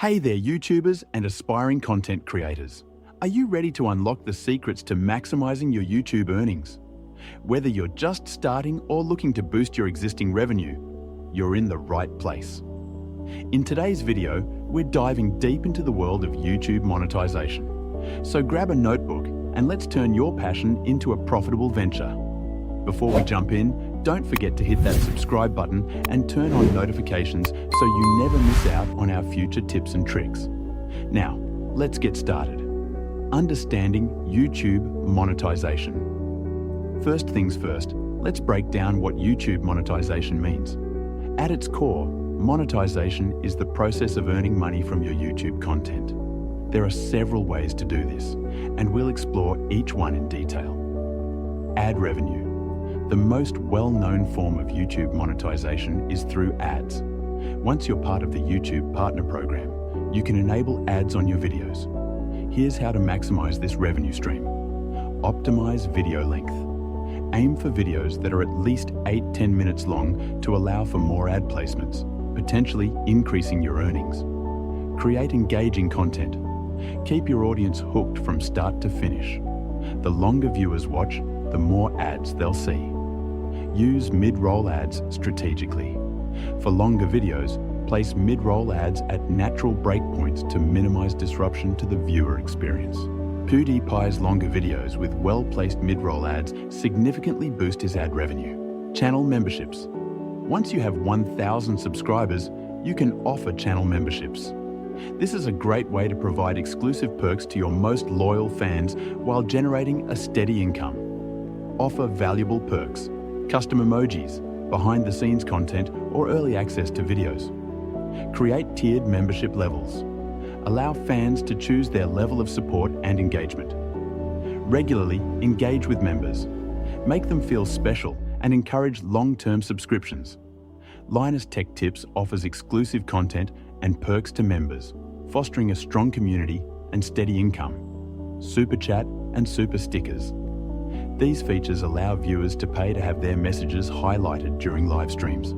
Hey there, YouTubers and aspiring content creators. Are you ready to unlock the secrets to maximizing your YouTube earnings? Whether you're just starting or looking to boost your existing revenue, you're in the right place. In today's video, we're diving deep into the world of YouTube monetization. So grab a notebook and let's turn your passion into a profitable venture. Before we jump in, don't forget to hit that subscribe button and turn on notifications so you never miss out on our future tips and tricks. Now, let's get started. Understanding YouTube monetization. First things first, let's break down what YouTube monetization means. At its core, monetization is the process of earning money from your YouTube content. There are several ways to do this, and we'll explore each one in detail. Ad revenue. The most well-known form of YouTube monetization is through ads. Once you're part of the YouTube Partner Program, you can enable ads on your videos. Here's how to maximize this revenue stream. Optimize video length. Aim for videos that are at least 8-10 minutes long to allow for more ad placements, potentially increasing your earnings. Create engaging content. Keep your audience hooked from start to finish. The longer viewers watch, the more ads they'll see. Use mid-roll ads strategically. For longer videos, place mid-roll ads at natural breakpoints to minimize disruption to the viewer experience. PewDiePie's longer videos with well-placed mid-roll ads significantly boost his ad revenue. Channel memberships. Once you have 1,000 subscribers, you can offer channel memberships. This is a great way to provide exclusive perks to your most loyal fans while generating a steady income. Offer valuable perks, custom emojis, behind-the-scenes content, or early access to videos. Create tiered membership levels. Allow fans to choose their level of support and engagement. Regularly engage with members. Make them feel special and encourage long-term subscriptions. Linus Tech Tips offers exclusive content and perks to members, fostering a strong community and steady income. Super Chat and Super Stickers. These features allow viewers to pay to have their messages highlighted during live streams.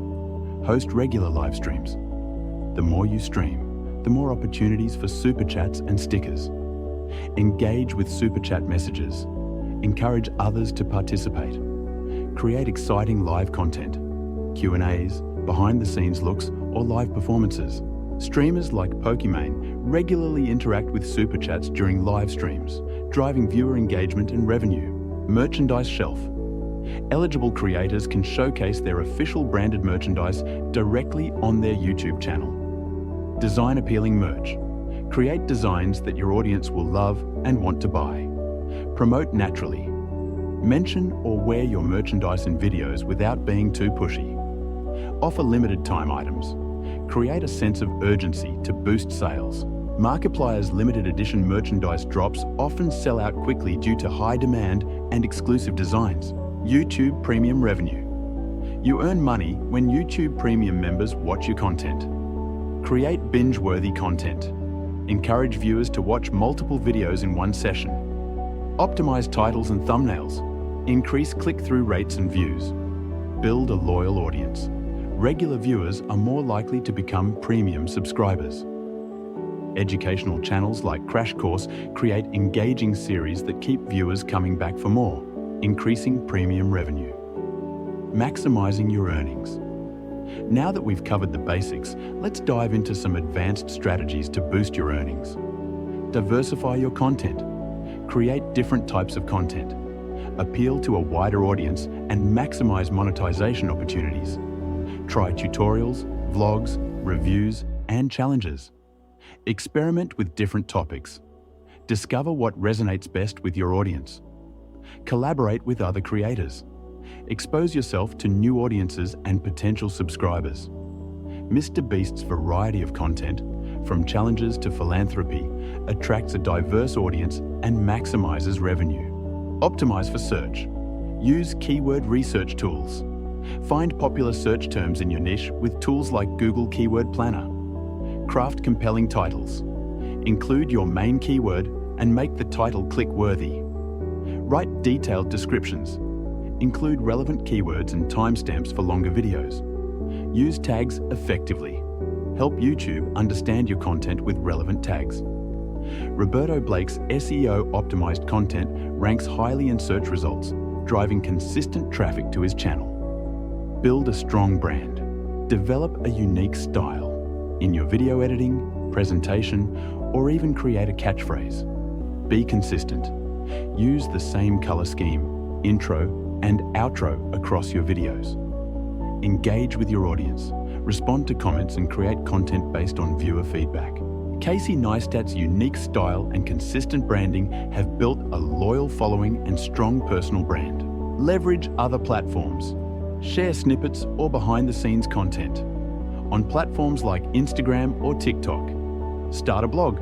Host regular live streams. The more you stream, the more opportunities for Super Chats and stickers. Engage with Super Chat messages. Encourage others to participate. Create exciting live content, Q&As, behind-the-scenes looks, or live performances. Streamers like Pokimane regularly interact with Super Chats during live streams, driving viewer engagement and revenue. Merchandise shelf. Eligible creators can showcase their official branded merchandise directly on their YouTube channel. Design appealing merch. Create designs that your audience will love and want to buy. Promote naturally. Mention or wear your merchandise in videos without being too pushy. Offer limited time items. Create a sense of urgency to boost sales. Markiplier's limited edition merchandise drops often sell out quickly due to high demand and exclusive designs. YouTube Premium revenue. You earn money when YouTube Premium members watch your content. Create binge-worthy content. Encourage viewers to watch multiple videos in one session. Optimize titles and thumbnails. Increase click-through rates and views. Build a loyal audience. Regular viewers are more likely to become premium subscribers. Educational channels like Crash Course create engaging series that keep viewers coming back for more, increasing premium revenue. Maximizing your earnings. Now that we've covered the basics, let's dive into some advanced strategies to boost your earnings. Diversify your content. Create different types of content. Appeal to a wider audience and maximize monetization opportunities. Try tutorials, vlogs, reviews, and challenges. Experiment with different topics. Discover what resonates best with your audience. Collaborate with other creators. Expose yourself to new audiences and potential subscribers. Mr. Beast's variety of content, from challenges to philanthropy, attracts a diverse audience and maximizes revenue. Optimize for search. Use keyword research tools. Find popular search terms in your niche with tools like Google Keyword Planner. Craft compelling titles. Include your main keyword and make the title click-worthy. Write detailed descriptions. Include relevant keywords and timestamps for longer videos. Use tags effectively. help YouTube understand your content with relevant tags. Roberto Blake's SEO-optimized content ranks highly in search results, driving consistent traffic to his channel. Build a strong brand. Develop a unique style in your video editing, presentation, or even create a catchphrase. Be consistent. Use the same color scheme, intro and outro across your videos. Engage with your audience. Respond to comments and create content based on viewer feedback. Casey Neistat's unique style and consistent branding have built a loyal following and strong personal brand. Leverage other platforms. Share snippets or behind-the-scenes content on platforms like Instagram or TikTok. Start a blog,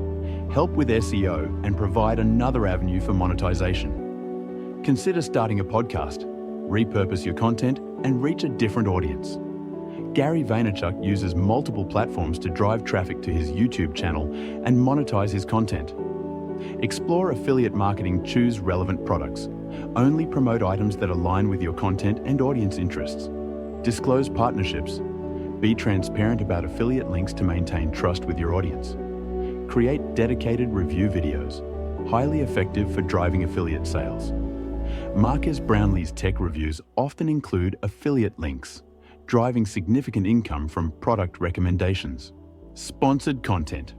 help with SEO, and provide another avenue for monetization. Consider starting a podcast, repurpose your content, and reach a different audience. Gary Vaynerchuk uses multiple platforms to drive traffic to his YouTube channel and monetize his content. Explore affiliate marketing. Choose relevant products. Only promote items that align with your content and audience interests. Disclose partnerships. Be transparent about affiliate links to maintain trust with your audience. Create dedicated review videos, highly effective for driving affiliate sales. Marcus Brownlee's tech reviews often include affiliate links, driving significant income from product recommendations. Sponsored content.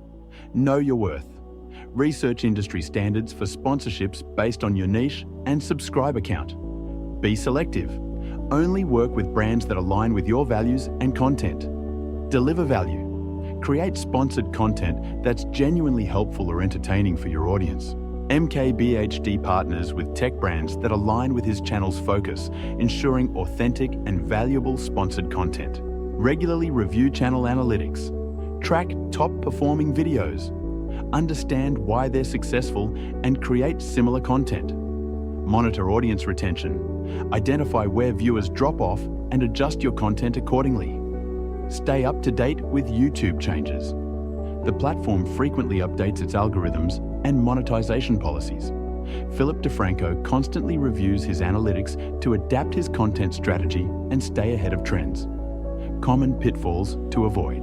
Know your worth. Research industry standards for sponsorships based on your niche and subscriber count. Be selective. Only work with brands that align with your values and content. Deliver value. Create sponsored content that's genuinely helpful or entertaining for your audience. MKBHD partners with tech brands that align with his channel's focus, ensuring authentic and valuable sponsored content. Regularly review channel analytics. Track top-performing videos. Understand why they're successful and create similar content. Monitor audience retention. Identify where viewers drop off and adjust your content accordingly. Stay up to date with YouTube changes. The platform frequently updates its algorithms and monetization policies. Philip DeFranco constantly reviews his analytics to adapt his content strategy and stay ahead of trends. Common pitfalls to avoid.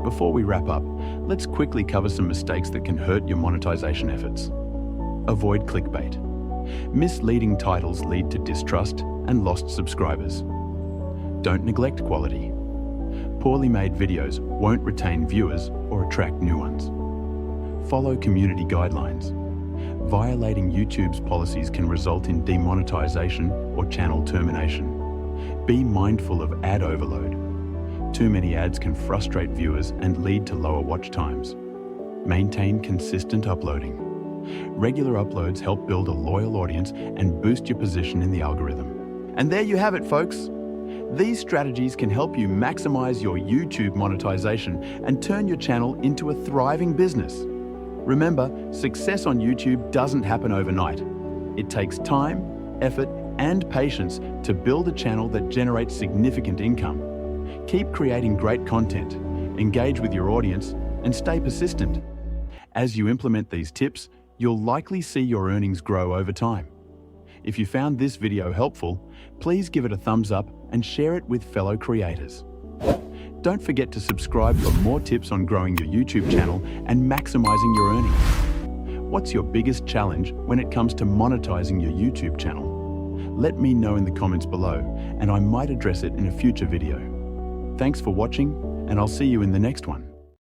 Before we wrap up, let's quickly cover some mistakes that can hurt your monetization efforts. Avoid clickbait. Misleading titles lead to distrust and lost subscribers. Don't neglect quality. Poorly made videos won't retain viewers or attract new ones. Follow community guidelines. Violating YouTube's policies can result in demonetization or channel termination. Be mindful of ad overload. Too many ads can frustrate viewers and lead to lower watch times. Maintain consistent uploading. Regular uploads help build a loyal audience and boost your position in the algorithm. And there you have it, folks. These strategies can help you maximize your YouTube monetization and turn your channel into a thriving business. Remember, success on YouTube doesn't happen overnight. It takes time, effort, and patience to build a channel that generates significant income. Keep creating great content, engage with your audience, and stay persistent. As you implement these tips, you'll likely see your earnings grow over time. If you found this video helpful, please give it a thumbs up and share it with fellow creators. Don't forget to subscribe for more tips on growing your YouTube channel and maximizing your earnings. What's your biggest challenge when it comes to monetizing your YouTube channel? Let me know in the comments below, and I might address it in a future video. Thanks for watching, and I'll see you in the next one.